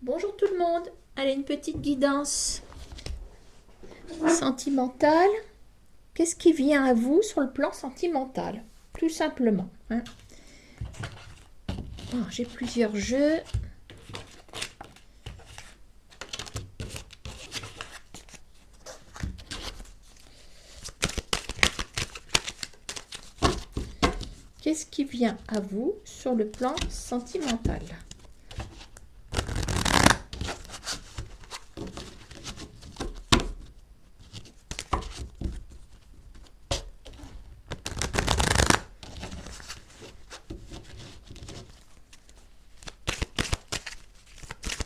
Bonjour tout le monde. Allez, une petite guidance sentimentale. Qu'est-ce qui vient à vous sur le plan sentimental? Tout simplement. Hein. Oh, j'ai plusieurs jeux. Qu'est-ce qui vient à vous sur le plan sentimental?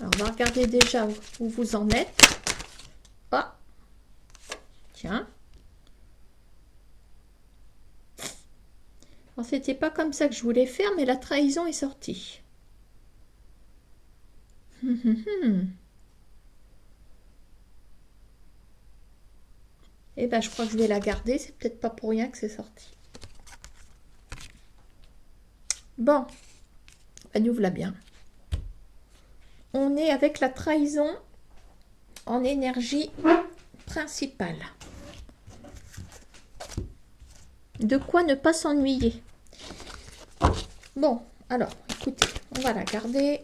Alors, on va regarder déjà où vous en êtes. Ah, tiens. Alors, c'était pas comme ça que je voulais faire, mais la trahison est sortie. Eh ben, je crois que je vais la garder. C'est peut-être pas pour rien que c'est sorti. Bon, ben, nous voilà bien. On est avec la trahison en énergie principale. De quoi ne pas s'ennuyer. Bon, alors, écoutez, on va la garder.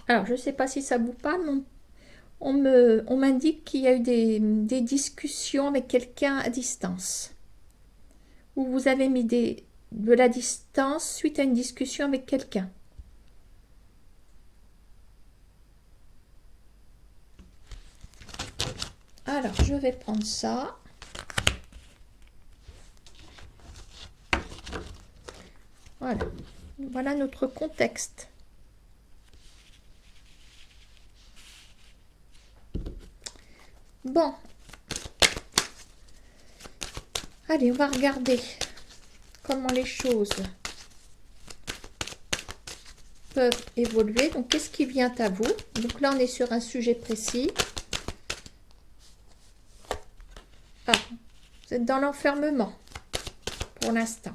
Alors, je ne sais pas si ça vous parle, mais on m'indique qu'il y a eu des discussions avec quelqu'un à distance. Ou vous avez mis de la distance suite à une discussion avec quelqu'un. Alors, je vais prendre ça. Voilà. Voilà notre contexte. Bon. Allez, on va regarder comment les choses peuvent évoluer. Donc, qu'est-ce qui vient à vous? Donc là, on est sur un sujet précis. Ah, vous êtes dans l'enfermement pour l'instant.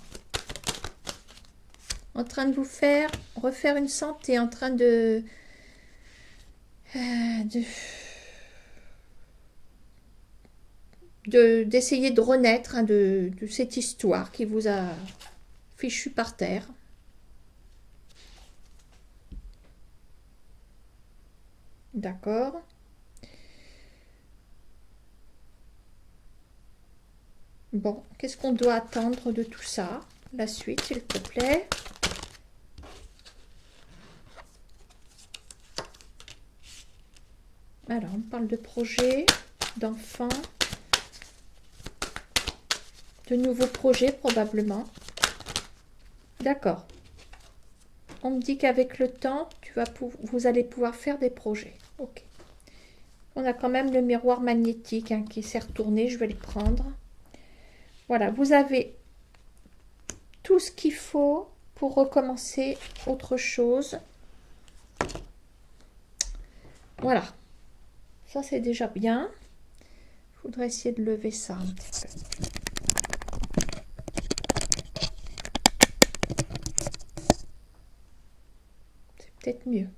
En train de vous refaire une santé, en train d'essayer de renaître hein, de cette histoire qui vous a fichu par terre. D'accord. Bon, qu'est-ce qu'on doit attendre de tout ça? La suite, s'il te plaît. Alors, on parle de projet, d'enfants, de nouveaux projets probablement. D'accord. On me dit qu'avec le temps, vous allez pouvoir faire des projets. Ok. On a quand même le miroir magnétique hein, qui s'est retourné. Je vais le prendre. Voilà, vous avez tout ce qu'il faut pour recommencer autre chose. Voilà. Ça, c'est déjà bien. Il faudrait essayer de lever ça un petit peu. C'est peut-être mieux.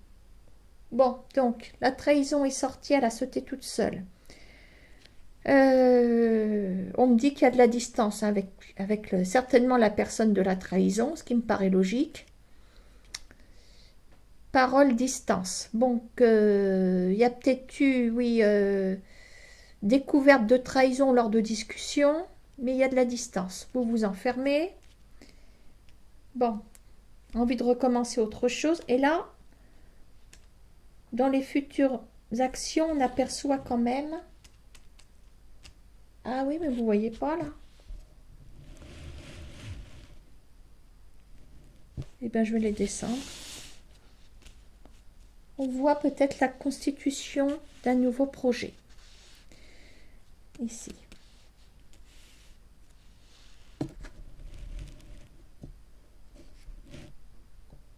Bon, donc, la trahison est sortie, elle a sauté toute seule. On me dit qu'il y a de la distance hein, avec certainement la personne de la trahison, ce qui me paraît logique. Parole distance. Donc, il y a peut-être eu, oui, découverte de trahison lors de discussions, mais il y a de la distance. Vous vous enfermez. Bon, envie de recommencer autre chose. Et là, dans les futures actions, on aperçoit quand même... Ah oui, mais vous voyez pas là. Eh bien, je vais les descendre. On voit peut-être la constitution d'un nouveau projet. Ici.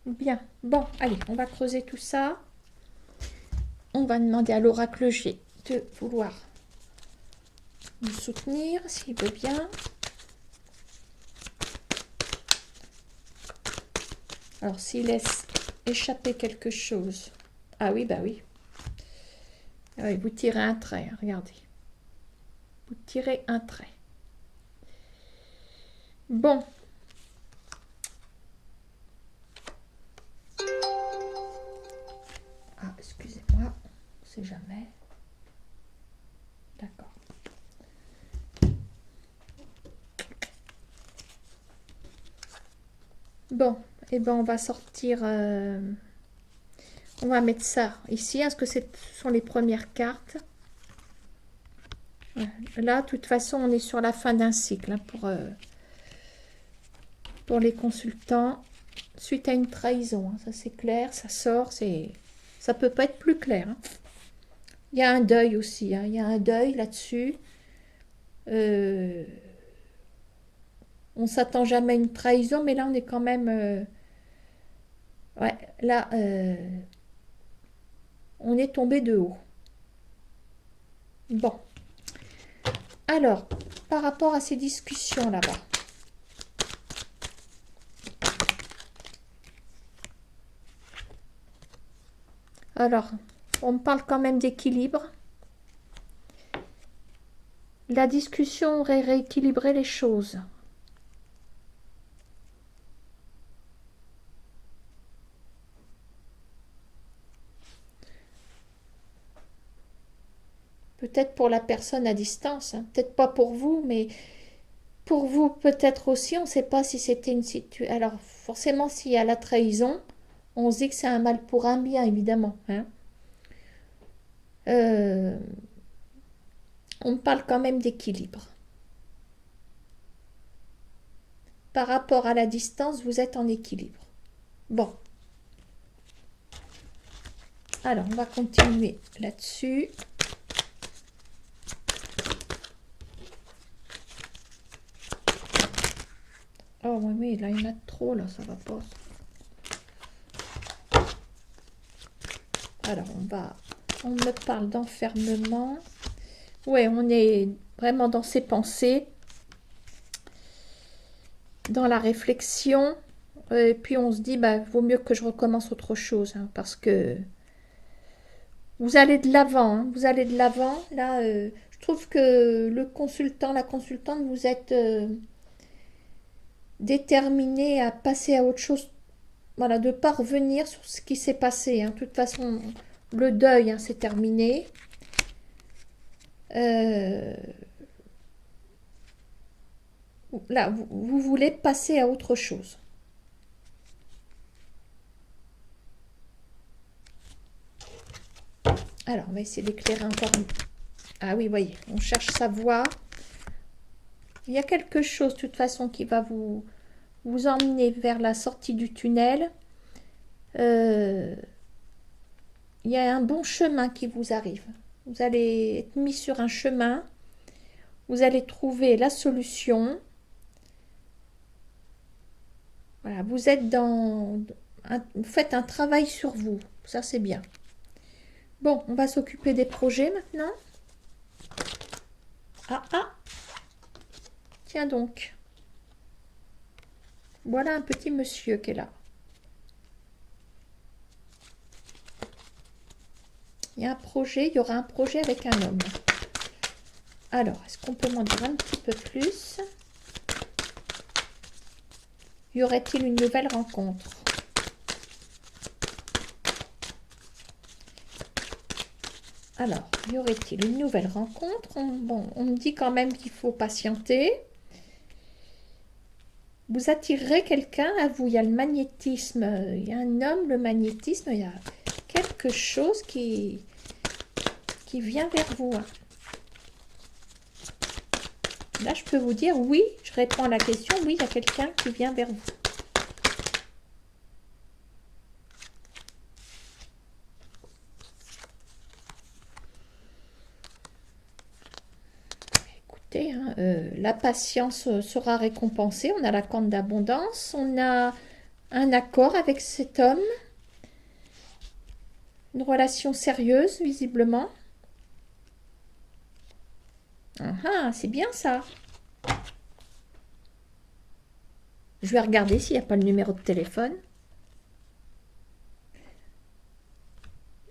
Bien. Bon, allez, on va creuser tout ça. On va demander à l'oracle G de vouloir nous soutenir s'il veut bien. Alors, s'il laisse échapper quelque chose. Ah oui, bah oui. Ah oui, vous tirez un trait, hein, regardez. Vous tirez un trait. Bon. Ah, excusez-moi, on ne sait jamais. D'accord. Bon, et ben on va sortir... on va mettre ça ici. Est-ce que ce sont les premières cartes? Là, de toute façon, on est sur la fin d'un cycle hein, pour les consultants. Suite à une trahison, hein, ça c'est clair, ça sort, ça peut pas être plus clair. Hein. Il y a un deuil aussi, hein, il y a un deuil là-dessus. On s'attend jamais à une trahison, mais là on est quand même... ouais, là, on est tombé de haut. Bon. Alors, par rapport à ces discussions là-bas. Alors, on me parle quand même d'équilibre. La discussion aurait rééquilibré les choses. Peut-être pour la personne à distance, hein. Peut-être pas pour vous, mais pour vous peut-être aussi. On ne sait pas si c'était une situation... Alors, forcément, s'il y a la trahison, on se dit que c'est un mal pour un bien, évidemment. Hein. On me parle quand même d'équilibre. Par rapport à la distance, vous êtes en équilibre. Bon. Alors, on va continuer là-dessus. Oh oui, oui, là, il y en a trop, là, ça va pas. Alors, on me parle d'enfermement. Ouais, on est vraiment dans ses pensées, dans la réflexion. Et puis, on se dit, bah, vaut mieux que je recommence autre chose, hein, parce que vous allez de l'avant, hein, vous allez de l'avant. Là, je trouve que le consultant, la consultante, vous êtes déterminé à passer à autre chose. Voilà, de ne pas revenir sur ce qui s'est passé. Hein. De toute façon, le deuil, hein, c'est terminé. Là, vous voulez passer à autre chose. Alors, on va essayer d'éclairer encore. Ah oui, voyez, on cherche sa voie. Il y a quelque chose, de toute façon, qui va vous emmener vers la sortie du tunnel. Il y a un bon chemin qui vous arrive. Vous allez être mis sur un chemin. Vous allez trouver la solution. Voilà, vous êtes vous faites un travail sur vous. Ça, c'est bien. Bon, on va s'occuper des projets maintenant. Ah. Tiens donc. Voilà un petit monsieur qui est là. Il y a un projet, il y aura un projet avec un homme. Alors, est-ce qu'on peut m'en dire un petit peu plus? Y aurait-il une nouvelle rencontre? Alors, y aurait-il une nouvelle rencontre? Bon, on me dit quand même qu'il faut patienter. Vous attirerez quelqu'un à vous. Il y a le magnétisme. Il y a un homme, le magnétisme. Il y a quelque chose qui vient vers vous. Là, je peux vous dire oui. Je réponds à la question. Oui, il y a quelqu'un qui vient vers vous. Hein, la patience sera récompensée. On a la corne d'abondance. On a un accord avec cet homme. Une relation sérieuse, visiblement. Ah, c'est bien ça. Je vais regarder s'il n'y a pas le numéro de téléphone.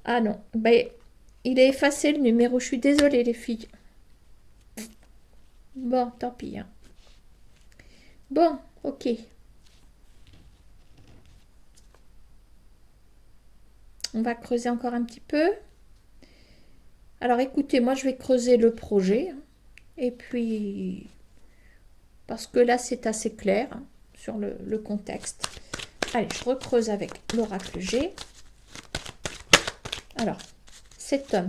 Ah non, ben, il est effacé le numéro. Je suis désolée les filles. Bon, tant pis. Hein. Bon, ok. On va creuser encore un petit peu. Alors écoutez, moi je vais creuser le projet. Hein, et puis, parce que là c'est assez clair hein, sur le contexte. Allez, je recreuse avec l'oracle G. Alors, cet homme,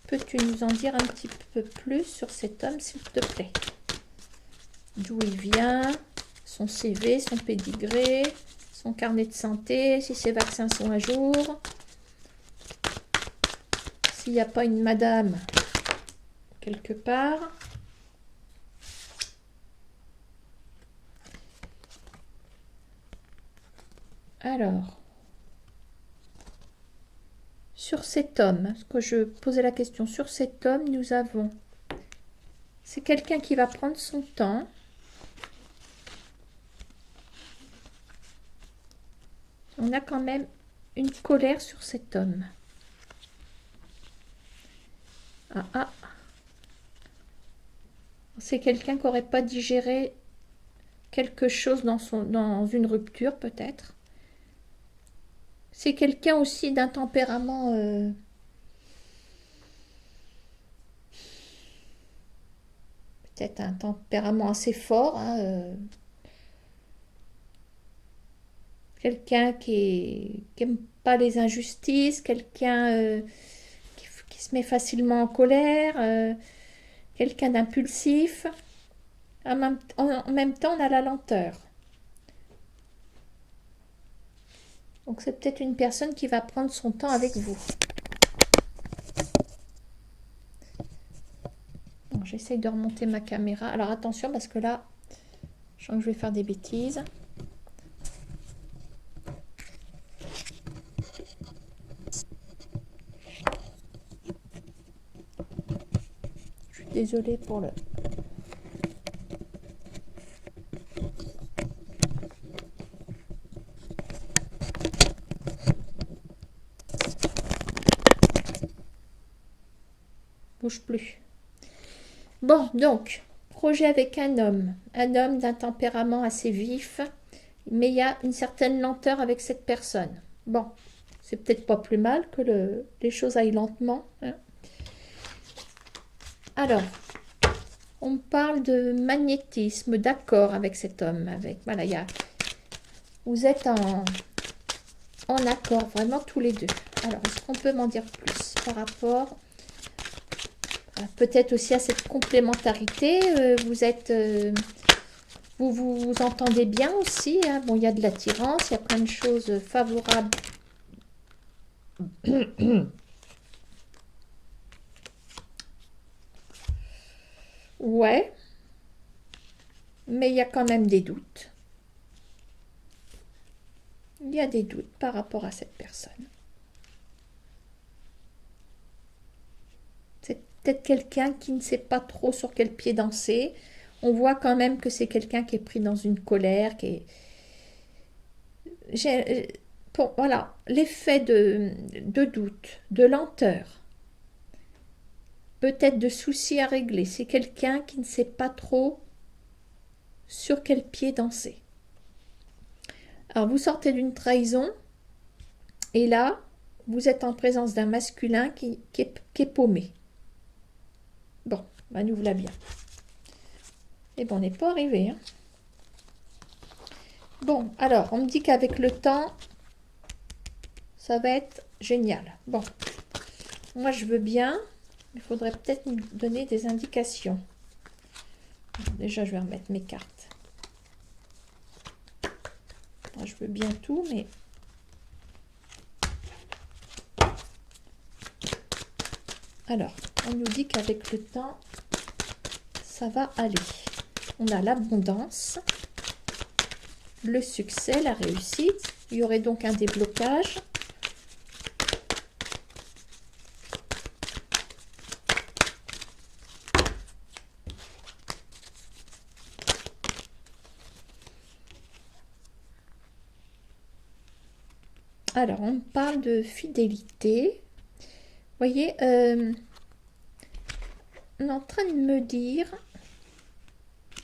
peux-tu nous en dire un petit peu plus sur cet homme, s'il te plaît? D'où il vient, son CV, son pédigré, son carnet de santé, si ses vaccins sont à jour, s'il n'y a pas une madame quelque part. Alors, sur cet homme, ce que je posais la question, sur cet homme, nous avons, c'est quelqu'un qui va prendre son temps. On a quand même une colère sur cet homme. Ah ah. C'est quelqu'un qui n'aurait pas digéré quelque chose dans une rupture peut-être. C'est quelqu'un aussi d'un tempérament peut-être un tempérament assez fort. Hein, quelqu'un qui n'aime pas les injustices, quelqu'un qui se met facilement en colère, quelqu'un d'impulsif. En même temps, on a la lenteur. Donc c'est peut-être une personne qui va prendre son temps avec vous. Bon, j'essaye de remonter ma caméra. Alors attention parce que là, je sens que je vais faire des bêtises. Je suis désolée pour le... Bouge plus. Bon, donc, projet avec un homme d'un tempérament assez vif, mais il y a une certaine lenteur avec cette personne. Bon, c'est peut-être pas plus mal que les choses aillent lentement. Hein. Alors, on parle de magnétisme, d'accord avec cet homme. Voilà, vous êtes en accord, vraiment tous les deux. Alors, est-ce qu'on peut m'en dire plus par rapport peut-être aussi à cette complémentarité, vous vous entendez bien aussi. Hein. Bon, il y a de l'attirance, il y a plein de choses favorables. Ouais, mais il y a quand même des doutes. Il y a des doutes par rapport à cette personne. C'est peut-être quelqu'un qui ne sait pas trop sur quel pied danser. On voit quand même que c'est quelqu'un qui est pris dans une colère, bon, voilà, l'effet de doute, de lenteur, peut-être de soucis à régler. C'est quelqu'un qui ne sait pas trop sur quel pied danser. Alors, vous sortez d'une trahison et là, vous êtes en présence d'un masculin qui est paumé. Bon, bah nous voilà bien. Et bon, on n'est pas arrivé. Hein. Bon, alors, on me dit qu'avec le temps, ça va être génial. Bon, moi je veux bien. Il faudrait peut-être me donner des indications. Déjà, je vais remettre mes cartes. Moi, je veux bien tout, mais... Alors, on nous dit qu'avec le temps, ça va aller. On a l'abondance, le succès, la réussite. Il y aurait donc un déblocage. Alors, on parle de fidélité. Vous voyez, on est en train de me dire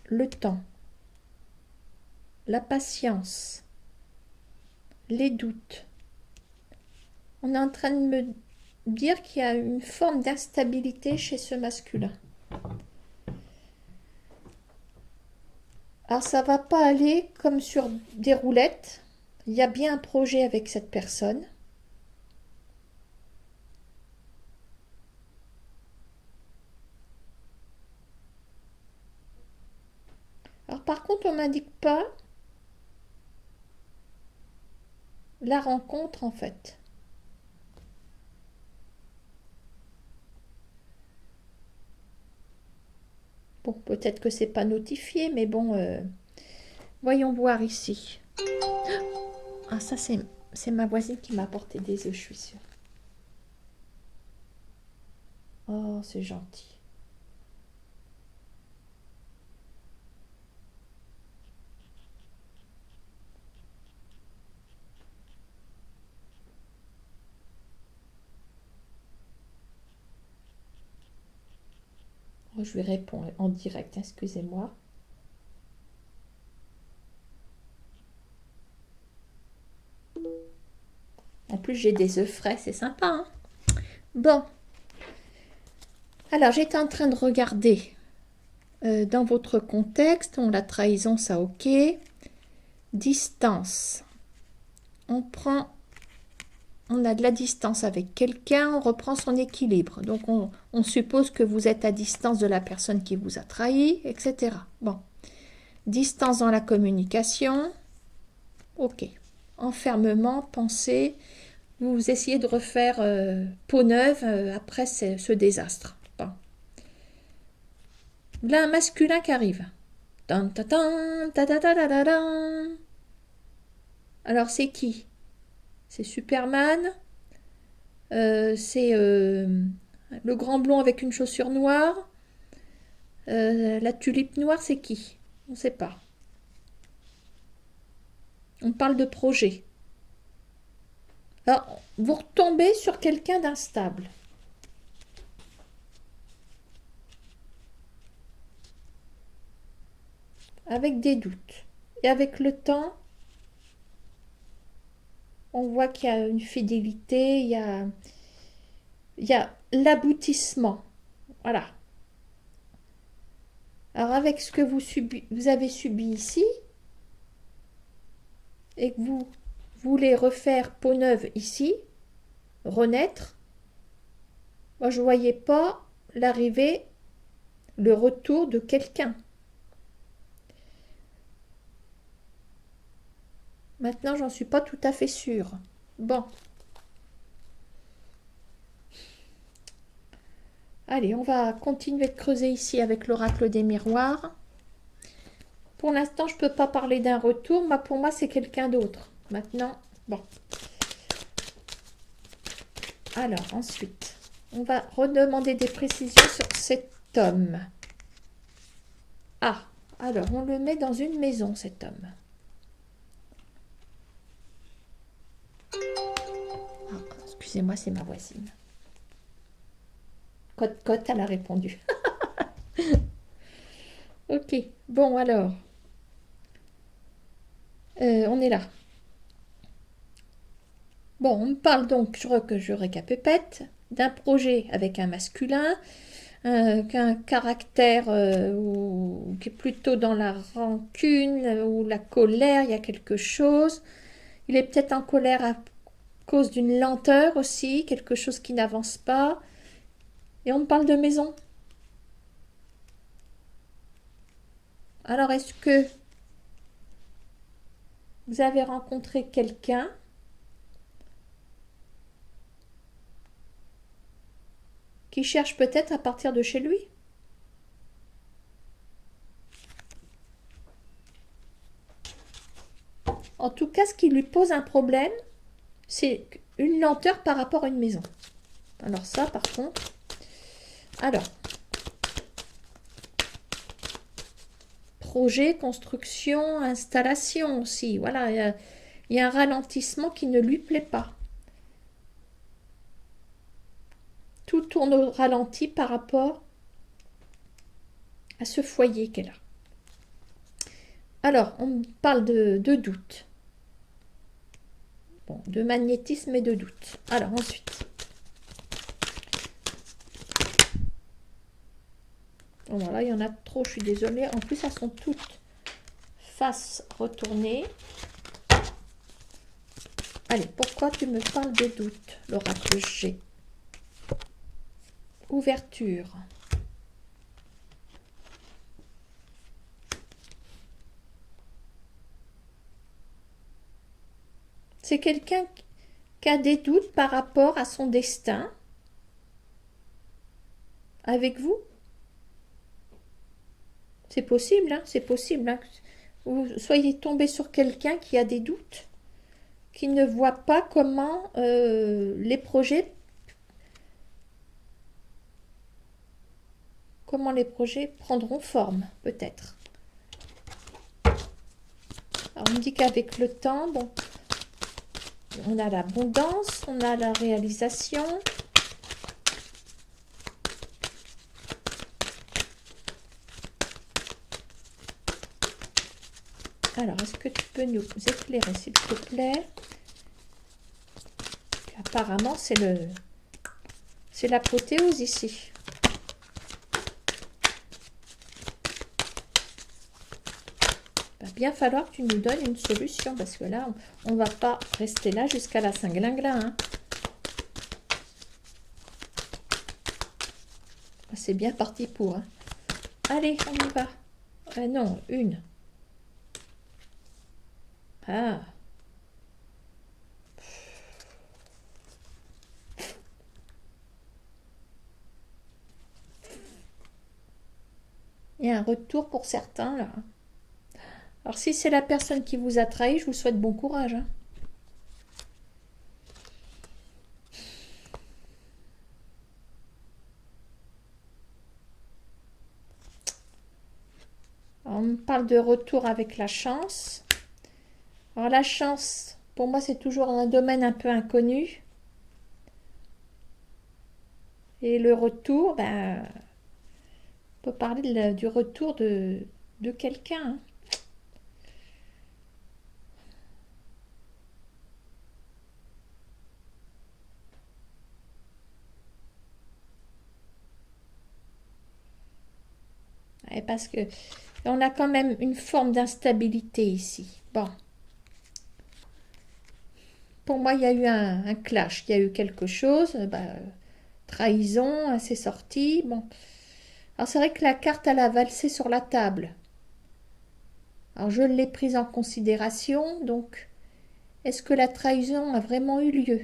le temps, la patience, les doutes. On est en train de me dire qu'il y a une forme d'instabilité chez ce masculin. Alors, ça va pas aller comme sur des roulettes. Il y a bien un projet avec cette personne. Alors, par contre, on m'indique pas la rencontre, en fait. Bon, peut-être que c'est pas notifié, mais bon, voyons voir ici. Ah, ça, c'est ma voisine qui m'a apporté des œufs, je suis sûre. Oh, c'est gentil. Oh, je lui réponds en direct, excusez-moi. En plus, j'ai des œufs frais, c'est sympa, hein? Bon. Alors, j'étais en train de regarder dans votre contexte. La trahison, ça, ok. Distance. On a de la distance avec quelqu'un, on reprend son équilibre. Donc, on suppose que vous êtes à distance de la personne qui vous a trahi, etc. Bon. Distance dans la communication. Ok. Enfermement, pensée. Vous essayez de refaire peau neuve après ce désastre. Bon. Là, un masculin qui arrive. Tan, ta, tan, ta, ta, ta, ta, ta, ta. Alors, c'est qui? C'est Superman. C'est le grand blond avec une chaussure noire. La tulipe noire, c'est qui? On ne sait pas. On parle de projet. Alors, vous retombez sur quelqu'un d'instable. Avec des doutes. Et avec le temps, on voit qu'il y a une fidélité, il y a l'aboutissement. Voilà. Alors avec ce que vous avez subi ici, et que vous voulez refaire peau neuve ici, renaître, moi je ne voyais pas l'arrivée, le retour de quelqu'un. Maintenant, j'en suis pas tout à fait sûre. Bon. Allez, on va continuer de creuser ici avec l'oracle des miroirs. Pour l'instant, je ne peux pas parler d'un retour. Pour moi, c'est quelqu'un d'autre. Maintenant, bon. Alors, ensuite, on va redemander des précisions sur cet homme. Ah, alors, on le met dans une maison, cet homme. Ah, excusez-moi, c'est ma voisine. Cote, elle a répondu. Ok, bon alors, on est là. Bon, on me parle donc, je récapépète, d'un projet avec un masculin, qu'un caractère qui est plutôt dans la rancune ou la colère, il y a quelque chose. Il est peut-être en colère à cause d'une lenteur aussi, quelque chose qui n'avance pas. Et on me parle de maison. Alors, est-ce que vous avez rencontré quelqu'un qui cherche peut-être à partir de chez lui? En tout cas, ce qui lui pose un problème, c'est une lenteur par rapport à une maison. Alors ça, par contre... Alors, projet, construction, installation aussi. Voilà, Il y a un ralentissement qui ne lui plaît pas. Tout tourne au ralenti par rapport à ce foyer qu'elle a. Alors, on parle de doute. Bon, de magnétisme et de doute. Alors, ensuite. Bon, voilà, il y en a trop, je suis désolée. En plus, elles sont toutes face retournée. Allez, pourquoi tu me parles de doute, l'oracle G? Ouverture. C'est quelqu'un qui a des doutes par rapport à son destin avec vous. C'est possible, hein, c'est possible. Hein, que vous soyez tombé sur quelqu'un qui a des doutes, qui ne voit pas comment les projets prendront forme, peut-être. Alors, on me dit qu'avec le temps, bon, on a l'abondance, on a la réalisation. Alors, est-ce que tu peux nous éclairer, s'il te plaît? Apparemment, c'est l'apothéose ici. Il va bien falloir que tu nous donnes une solution, parce que là, on ne va pas rester là jusqu'à la Saint-Glinglin. Hein. C'est bien parti pour. Hein. Allez, on y va. Non, une. Ah. Il y a un retour pour certains, là. Alors, si c'est la personne qui vous a trahi, je vous souhaite bon courage. Hein. Alors, on me parle de retour avec la chance. Alors, la chance, pour moi, c'est toujours un domaine un peu inconnu. Et le retour, ben, on peut parler du retour de quelqu'un. Hein. Et parce que on a quand même une forme d'instabilité ici. Bon. Pour moi, il y a eu un clash, il y a eu quelque chose. Ben, trahison, c'est sorti. Bon. Alors c'est vrai que la carte, elle a valsé sur la table. Alors je l'ai prise en considération, donc est-ce que la trahison a vraiment eu lieu?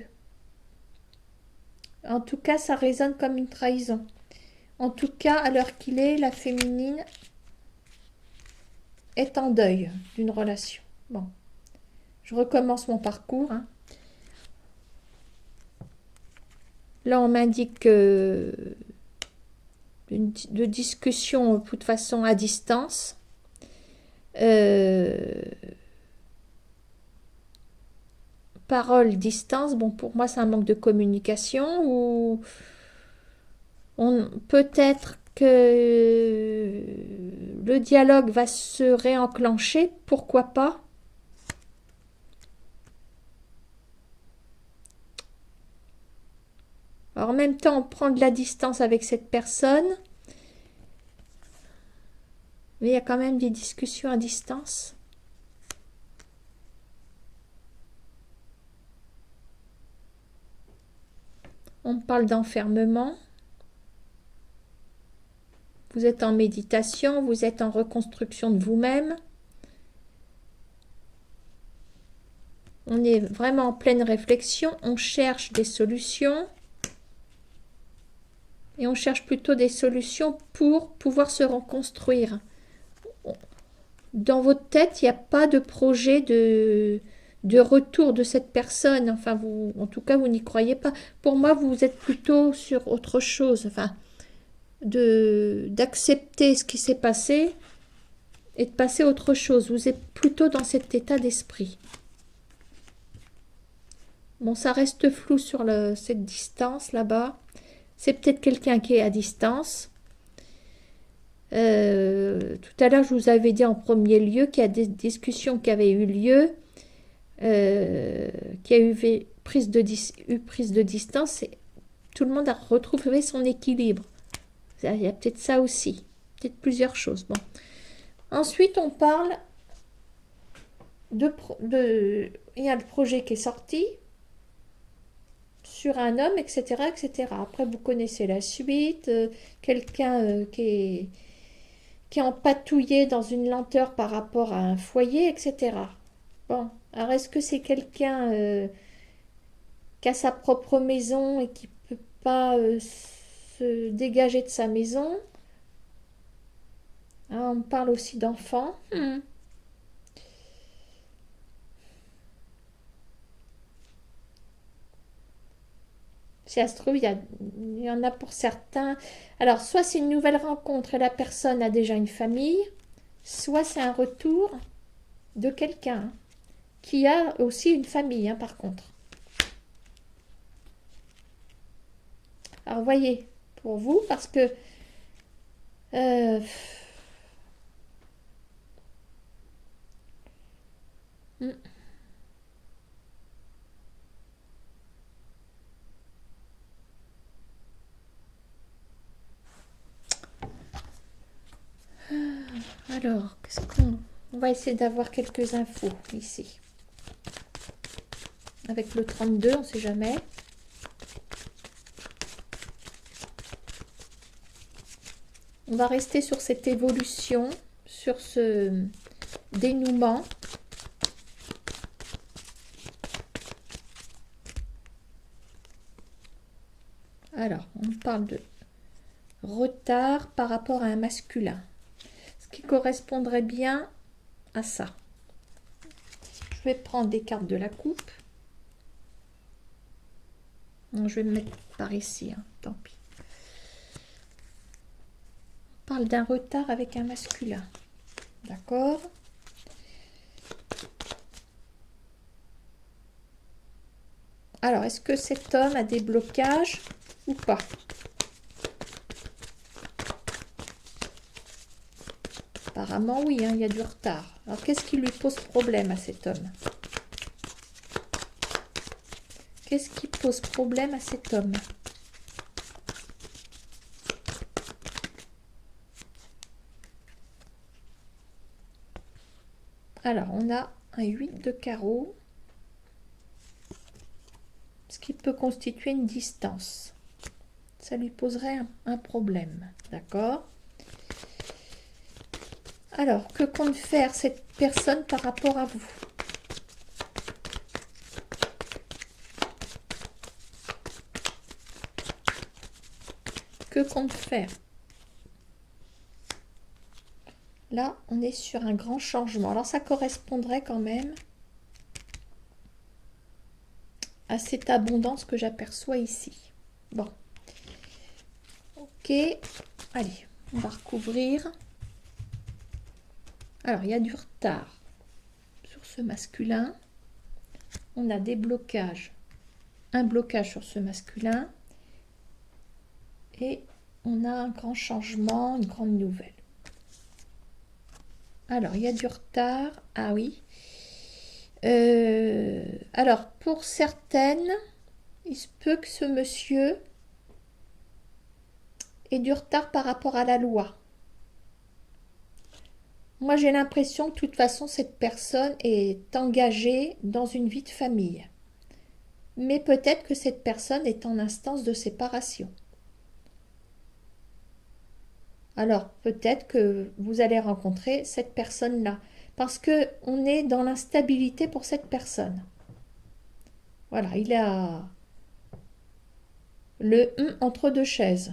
En tout cas, ça résonne comme une trahison. En tout cas, à l'heure qu'il est, la féminine est en deuil d'une relation. Bon, je recommence mon parcours. Hein. Là, on m'indique de discussion, de toute façon, à distance. Parole, distance. Bon, pour moi, c'est un manque de communication ou peut-être que le dialogue va se réenclencher, pourquoi pas. Alors en même temps, on prend de la distance avec cette personne, mais il y a quand même des discussions à distance. On parle d'enfermement. Vous êtes en méditation, vous êtes en reconstruction de vous-même. On est vraiment en pleine réflexion, on cherche des solutions. Et on cherche plutôt des solutions pour pouvoir se reconstruire. Dans votre tête, il n'y a pas de projet de retour de cette personne. Enfin, vous, en tout cas, vous n'y croyez pas. Pour moi, vous êtes plutôt sur autre chose. Enfin, d'accepter ce qui s'est passé et de passer à autre chose. Vous êtes plutôt dans cet état d'esprit. Bon, ça reste flou sur cette distance là-bas. C'est peut-être quelqu'un qui est à distance. Tout à l'heure, je vous avais dit en premier lieu qu'il y a des discussions qui avaient eu lieu, qu'il y a eu prise de distance et tout le monde a retrouvé son équilibre. Il y a peut-être ça aussi, peut-être plusieurs choses. Bon. Ensuite, on parle il y a le projet qui est sorti sur un homme, etc., etc. Après, vous connaissez la suite. Quelqu'un qui est empatouillé dans une lenteur par rapport à un foyer, etc. Bon, alors est-ce que c'est quelqu'un qui a sa propre maison et qui ne peut pas se dégager de sa maison? Ah, on parle aussi d'enfants. Si ça se trouve, il y en a pour certains. Alors, soit c'est une nouvelle rencontre et la personne a déjà une famille, soit c'est un retour de quelqu'un qui a aussi une famille, hein, par contre. Alors, voyez, pour vous, parce que euh, hmm. Alors, qu'est-ce qu'on... On va essayer d'avoir quelques infos ici. Avec le 32, on ne sait jamais. On va rester sur cette évolution, sur ce dénouement. Alors, on parle de retard par rapport à un masculin. Ce qui correspondrait bien à ça. Je vais prendre des cartes de la coupe. Non, je vais me mettre par ici, hein, tant pis. On parle d'un retard avec un masculin. D'accord? Alors, est-ce que cet homme a des blocages ou pas? Apparemment, oui, hein, il y a du retard. Alors, qu'est-ce qui lui pose problème à cet homme? Qu'est-ce qui pose problème à cet homme? Alors, on a un 8 de carreau, ce qui peut constituer une distance. Ça lui poserait un problème, d'accord? Alors, que compte faire cette personne par rapport à vous? Que compte faire? Là, on est sur un grand changement. Alors, ça correspondrait quand même à cette abondance que j'aperçois ici. Bon. Ok. Allez, on va recouvrir. Alors, il y a du retard sur ce masculin. On a des blocages. Un blocage sur ce masculin. Et on a un grand changement, une grande nouvelle. Alors, il y a du retard. Ah oui. Alors, pour certaines, il se peut que ce monsieur ait du retard par rapport à la loi. Moi, j'ai l'impression que de toute façon, cette personne est engagée dans une vie de famille. Mais peut-être que cette personne est en instance de séparation. Alors, peut-être que vous allez rencontrer cette personne-là. Parce qu'on est dans l'instabilité pour cette personne. Voilà, il a le entre deux chaises.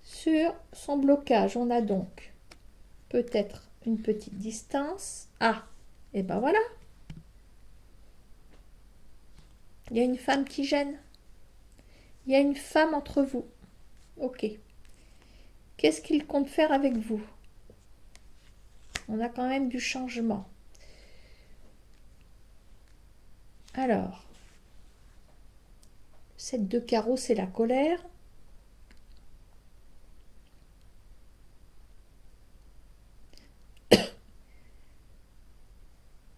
Sur son blocage, on a donc peut-être une petite distance. Ah, et ben voilà. Il y a une femme qui gêne. Il y a une femme entre vous. Ok. Qu'est-ce qu'il compte faire avec vous? On a quand même du changement. Alors, 7 de carreau, c'est la colère.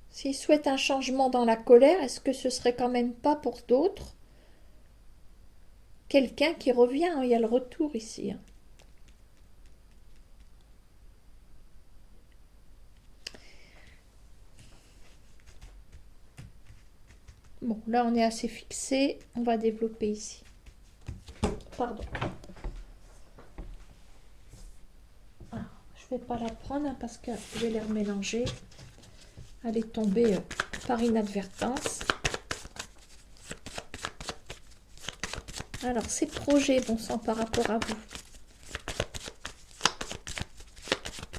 S'il souhaite un changement dans la colère, est-ce que ce serait quand même pas pour d'autres quelqu'un qui revient? Il y a le retour ici. Bon, là on est assez fixé. On va développer ici. Pardon. Alors, je ne vais pas la prendre hein, parce que je vais les remélanger. Elle est tombée par inadvertance. Alors, ces projets, bon sang, par rapport à vous.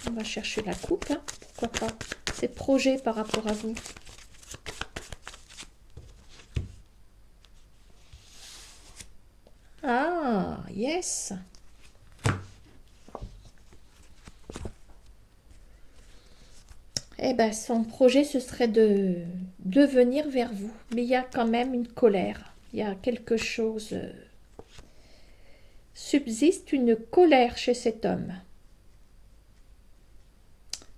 On va chercher la coupe, hein, pourquoi pas. Ces projets par rapport à vous. Ah, yes. Eh bien, son projet, ce serait de venir vers vous. Mais il y a quand même une colère. Il y a quelque chose... subsiste une colère chez cet homme.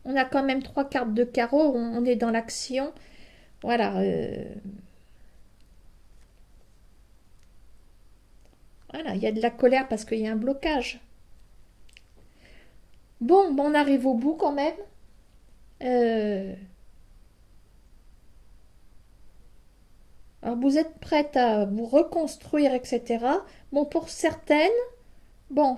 On a quand même 3 cartes de carreau. On est dans l'action. Voilà. Voilà, il y a de la colère parce qu'il y a un blocage. Bon, on arrive au bout quand même. Alors vous êtes prête à vous reconstruire, etc. Bon, pour certaines, bon,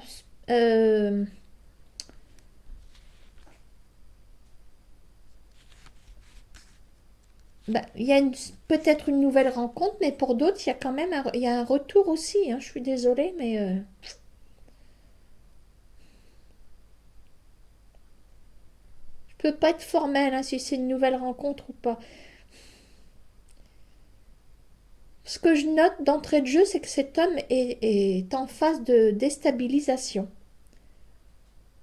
bah, il y a peut-être une nouvelle rencontre, mais pour d'autres, il y a quand même il y a un retour aussi. Hein, je suis désolée, mais je peux pas être formelle hein, si c'est une nouvelle rencontre ou pas. Ce que je note d'entrée de jeu, c'est que cet homme est en phase de déstabilisation.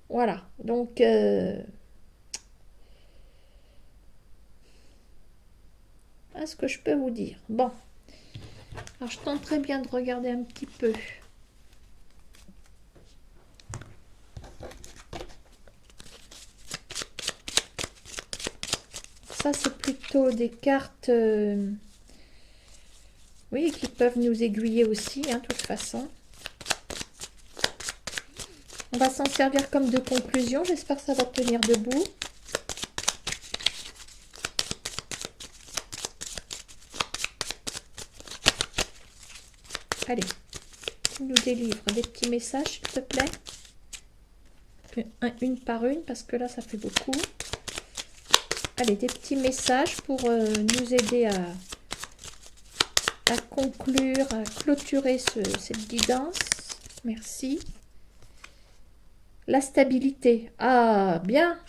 Voilà, donc ce que je peux vous dire. Bon, alors je tenterai bien de regarder un petit peu. Ça, c'est plutôt des cartes, oui, qui peuvent nous aiguiller aussi, hein, de toute façon. On va s'en servir comme de conclusion. J'espère que ça va tenir debout. Allez, tu nous délivres des petits messages, s'il te plaît. Une par une, parce que là, ça fait beaucoup. Allez, des petits messages pour nous aider à conclure, à clôturer cette guidance. Merci. La stabilité. Ah, bien.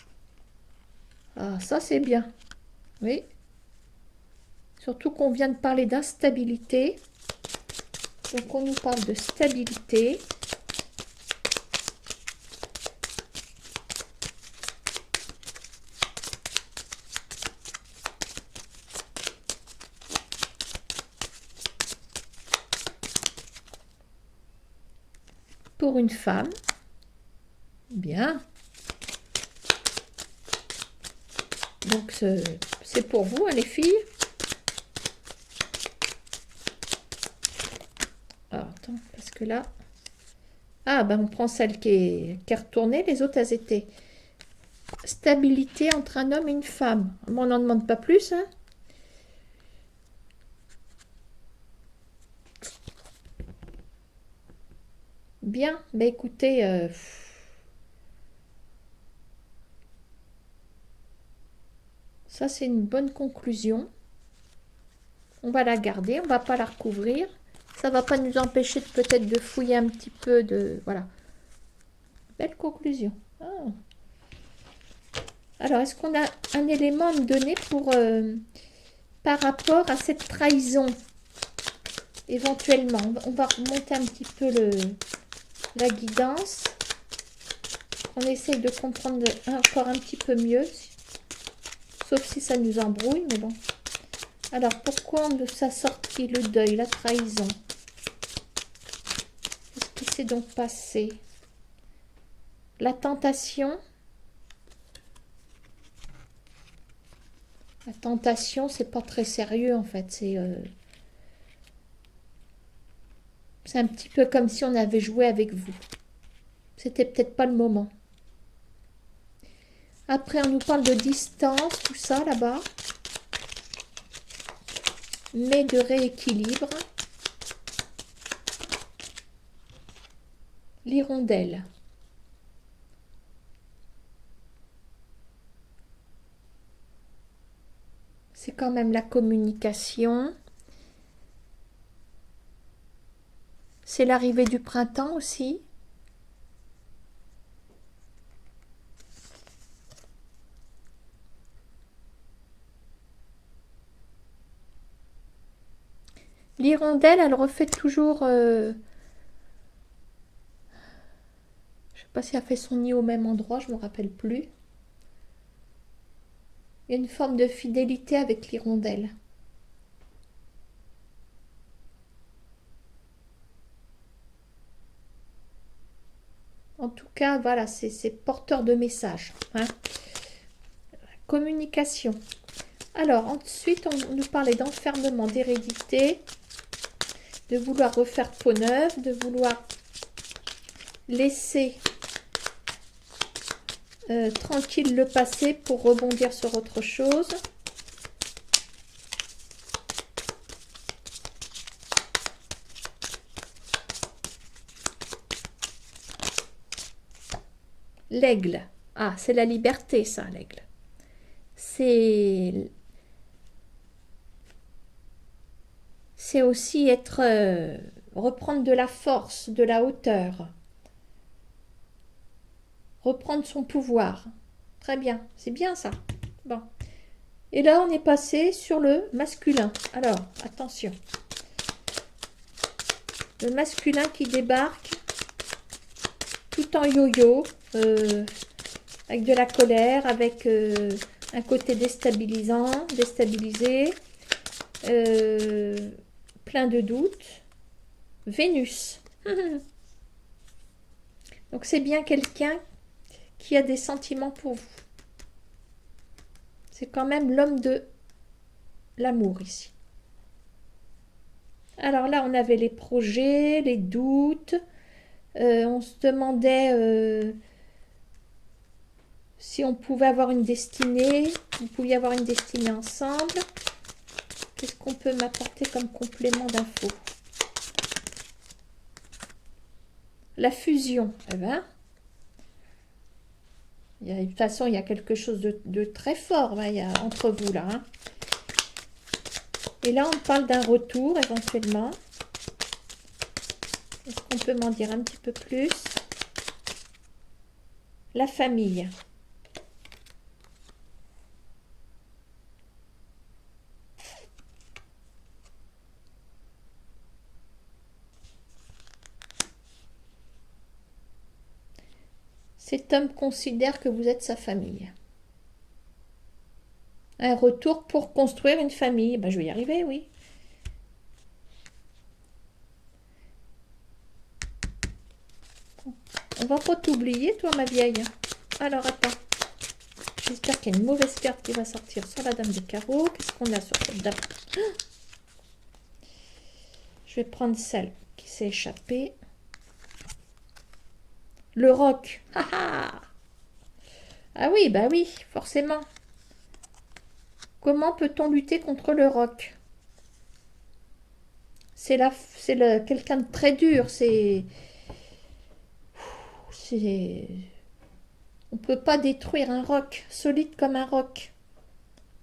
Ah, ça, c'est bien. Oui. Surtout qu'on vient de parler d'instabilité. Donc, on nous parle de stabilité. Pour une femme. Bien. Donc, c'est pour vous, hein, les filles. Alors, attends, parce que là... Ah, ben on prend celle qui est retournée. Les autres, elles étaient... Stabilité entre un homme et une femme. On n'en demande pas plus, hein. Bien, bah écoutez... ça, c'est une bonne conclusion. On va la garder, on va pas la recouvrir. Ça va pas nous empêcher peut-être de fouiller un petit peu de... Voilà. Belle conclusion. Ah. Alors, est-ce qu'on a un élément à me donner pour... par rapport à cette trahison? Éventuellement. On va remonter un petit peu la guidance. On essaye de comprendre encore un petit peu mieux. Sauf si ça nous embrouille, mais bon. Alors, pourquoi on nous a sorti le deuil, la trahison? Qu'est-ce qui s'est donc passé? La tentation. La tentation, c'est pas très sérieux en fait. C'est un petit peu comme si on avait joué avec vous. C'était peut-être pas le moment. Après, on nous parle de distance, tout ça là-bas. Mais de rééquilibre. L'hirondelle. C'est quand même la communication. C'est l'arrivée du printemps aussi. L'hirondelle, elle refait toujours... je sais pas si elle fait son nid au même endroit, je me rappelle plus. Il y a une forme de fidélité avec l'hirondelle. En tout cas, voilà, c'est porteur de messages. Hein. Communication. Alors, ensuite, on nous parlait d'enfermement, d'hérédité, de vouloir refaire peau neuve, de vouloir laisser tranquille le passé pour rebondir sur autre chose. L'aigle. Ah, c'est la liberté, ça, l'aigle. C'est aussi être reprendre de la force, de la hauteur. Reprendre son pouvoir. Très bien, c'est bien ça. Bon. Et là, on est passé sur le masculin. Alors, attention. Le masculin qui débarque tout en yo-yo, avec de la colère, avec un côté déstabilisant, déstabilisé, plein de doutes. Vénus. Donc c'est bien quelqu'un qui a des sentiments pour vous. C'est quand même l'homme de l'amour ici. Alors là, on avait les projets, les doutes. On se demandait si on pouvait avoir une destinée. Vous pouviez avoir une destinée ensemble. Qu'est-ce qu'on peut m'apporter comme complément d'infos? La fusion. Eh ben, de toute façon, il y a quelque chose de très fort hein, entre vous là. Hein. Et là, on parle d'un retour éventuellement. Est-ce qu'on peut m'en dire un petit peu plus? La famille. Cet homme considère que vous êtes sa famille. Un retour pour construire une famille. Ben, je vais y arriver, oui. On va pas t'oublier, toi, ma vieille. Alors, attends. J'espère qu'il y a une mauvaise carte qui va sortir sur la dame de carreau. Qu'est-ce qu'on a sur cette dame? Je vais prendre celle qui s'est échappée. Le roc. Ah oui, bah oui, forcément. Comment peut-on lutter contre le roc? C'est quelqu'un de très dur. On peut pas détruire un roc solide comme un roc.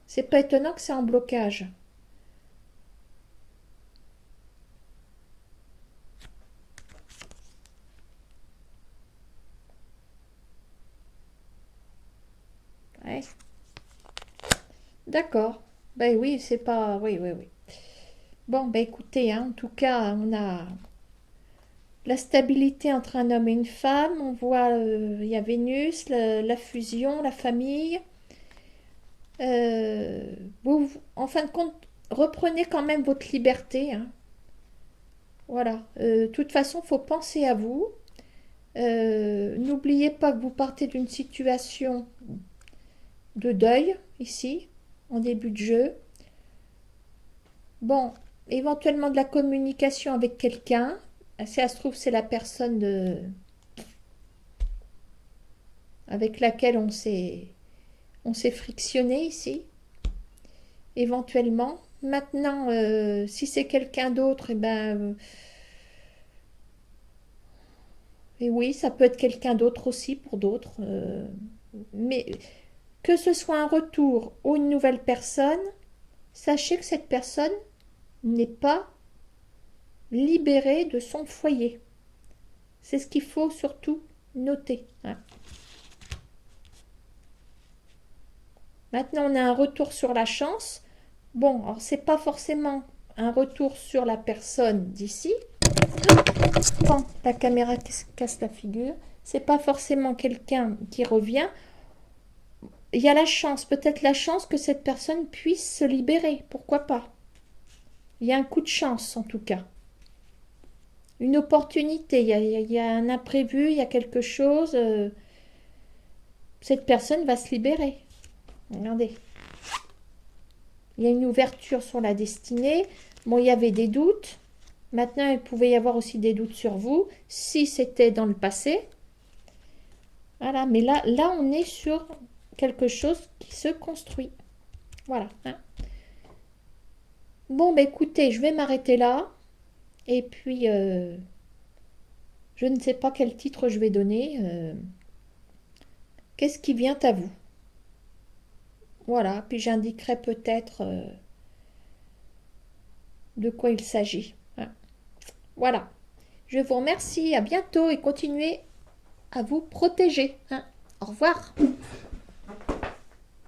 C'est pas étonnant que c'est en blocage. Ouais. D'accord. Ben oui, c'est pas... Oui, oui, oui. Bon, ben écoutez, hein, en tout cas, on a la stabilité entre un homme et une femme. On voit, il y a Vénus, la fusion, la famille. En fin de compte, reprenez quand même votre liberté, hein. Voilà. De toute façon, il faut penser à vous. N'oubliez pas que vous partez d'une situation de deuil, ici, en début de jeu. Bon, éventuellement de la communication avec quelqu'un. Si ça se trouve, c'est la personne avec laquelle on s'est frictionné ici. Éventuellement. Maintenant, si c'est quelqu'un d'autre, eh ben, et oui, ça peut être quelqu'un d'autre aussi pour d'autres. Mais que ce soit un retour ou une nouvelle personne, sachez que cette personne n'est pas libérée de son foyer. C'est ce qu'il faut surtout noter, hein. Maintenant, on a un retour sur la chance. Bon, alors c'est pas forcément un retour sur la personne d'ici. Quand la caméra casse la figure, c'est pas forcément quelqu'un qui revient. Il y a la chance, peut-être la chance que cette personne puisse se libérer. Pourquoi pas? Il y a un coup de chance en tout cas. Une opportunité, il y a un imprévu, il y a quelque chose. Cette personne va se libérer. Regardez. Il y a une ouverture sur la destinée. Bon, il y avait des doutes. Maintenant, il pouvait y avoir aussi des doutes sur vous, si c'était dans le passé. Voilà, mais là, on est sur quelque chose qui se construit. Voilà, hein. Bon, bah écoutez, je vais m'arrêter là. Et puis, je ne sais pas quel titre je vais donner. Qu'est-ce qui vient à vous? Voilà, puis j'indiquerai peut-être de quoi il s'agit, hein. Voilà. Je vous remercie, à bientôt et continuez à vous protéger, hein. Au revoir.